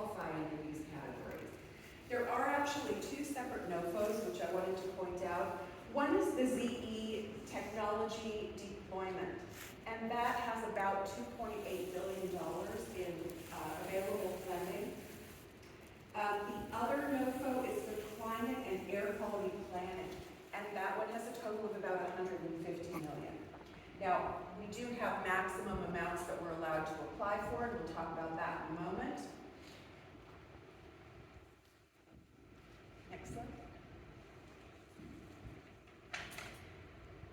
qualify under these categories. There are actually two separate NOFOs, which I wanted to point out. One is the ZE technology deployment, and that has about $2.8 billion in available funding. The other NOFO is the climate and air quality planning, and that one has a total of about $150 million. Now, we do have maximum amounts that we're allowed to apply for, and we'll talk about that in a moment. Next slide.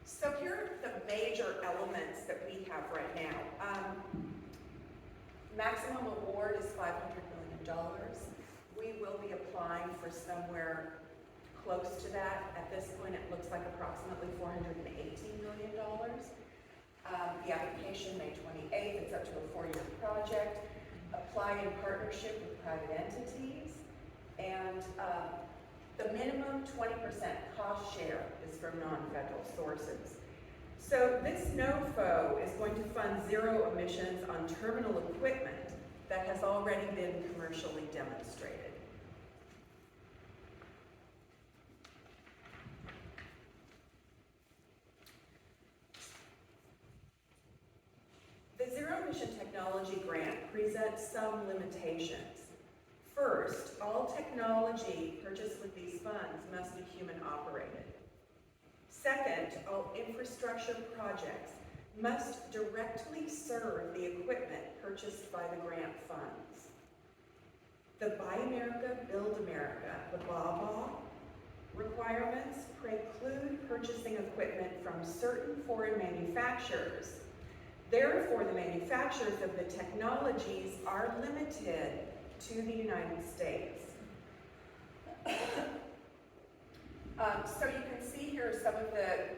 So here are the major elements that we have right now. Maximum award is $500 million. We will be applying for somewhere close to that. At this point, it looks like approximately $418 million. The application, May 28th, it's up to a 4-year project. Apply in partnership with private entities. And the minimum 20% cost share is from non-federal sources. So this NOFO is going to fund zero emissions on terminal equipment that has already been commercially demonstrated. The Zero Emission Technology Grant presents some limitations. First, all technology purchased with these funds must be human operated. Second, all infrastructure projects must directly serve the equipment purchased by the grant funds. The Buy America, Build America, the BABA requirements preclude purchasing equipment from certain foreign manufacturers. Therefore, the manufacturers of the technologies are limited to the United States. So you can see here some of the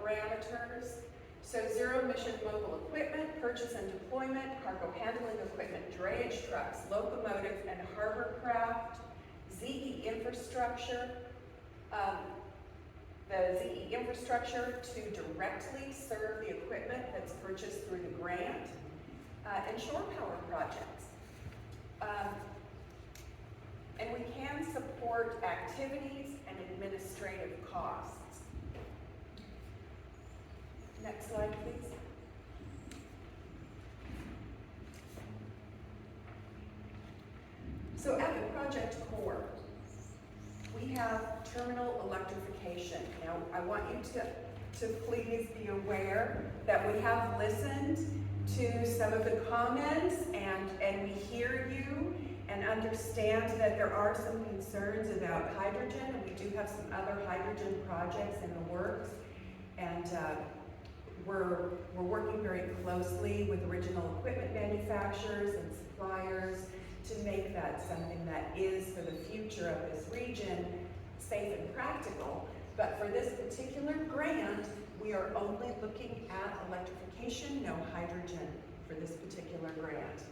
parameters. So zero emission mobile equipment, purchase and deployment, cargo handling equipment, drayage trucks, locomotive and harbor craft, ZE infrastructure, the ZE infrastructure to directly serve the equipment that's purchased through the grant, and shore power projects. And we can support activities and administrative costs. Next slide, please. So at the project core, we have terminal electrification. Now, I want you to please be aware that we have listened to some of the comments and we hear you and understand that there are some concerns about hydrogen, and we do have some other hydrogen projects in the works. And we're working very closely with original equipment manufacturers and suppliers to make that something that is for the future of this region safe and practical. But for this particular grant, we are only looking at electrification, no hydrogen for this particular grant.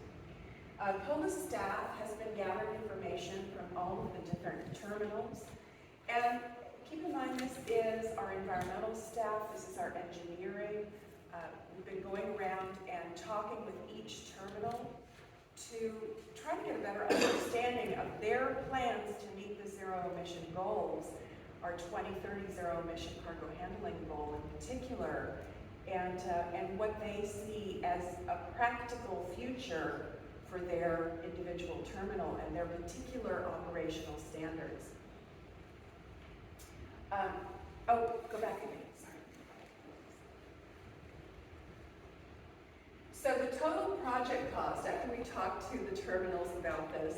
COLA staff has been gathering information from all of the different terminals. And keep in mind, this is our environmental staff, this is our engineering. We've been going around and talking with each terminal to try to get a better understanding of their plans to meet the zero emission goals, our 2030 zero emission cargo handling goal in particular, and what they see as a practical future for their individual terminal and their particular operational standards. Go back a minute, sorry. So the total project cost, after we talked to the terminals about this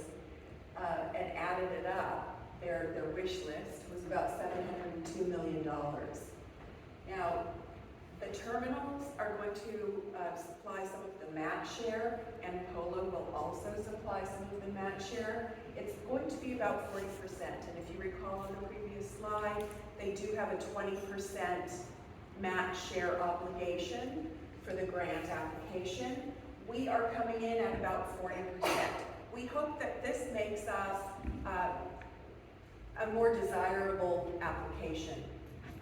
and added it up, their wish list was about $702 million. Now, the terminals are going to supply some of the match share, and POLA will also supply some of the match share. It's going to be about 40%, and if you recall on the previous slide, they do have a 20% match share obligation for the grant application. We are coming in at about 40%. We hope that this makes us a more desirable application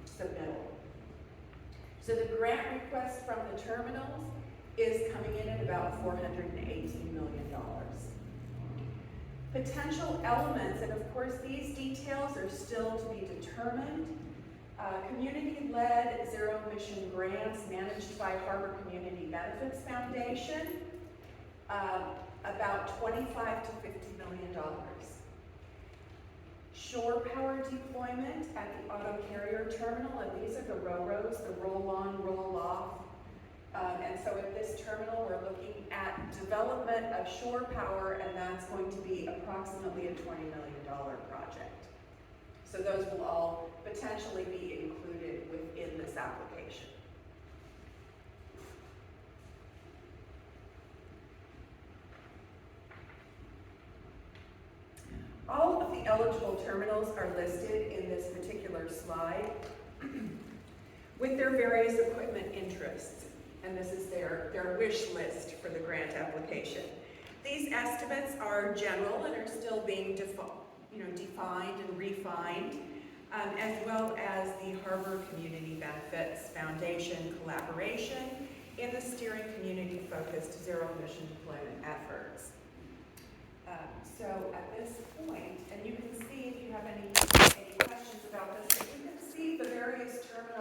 submittal. So the grant request from the terminals is coming in at about $418 million. Potential elements, and of course these details are still to be determined. Community-led zero-emission grants managed by Harbor Community Benefits Foundation, about $25 to $50 million. Shore power deployment at the auto carrier terminal, and these are the ROROs, the roll-on, roll-off. And so at this terminal, we're looking at development of shore power, and that's going to be approximately a $20 million project. So those will all potentially be included within this application. All of the eligible terminals are listed in this particular slide with their various equipment interests. And this is their wish list for the grant application. These estimates are general and are still being defined and refined, as well as the Harbor Community Benefits Foundation collaboration in the steering community-focused zero-emission deployment efforts. So at this point, and you can see if you have any questions about this, you can see the various terminals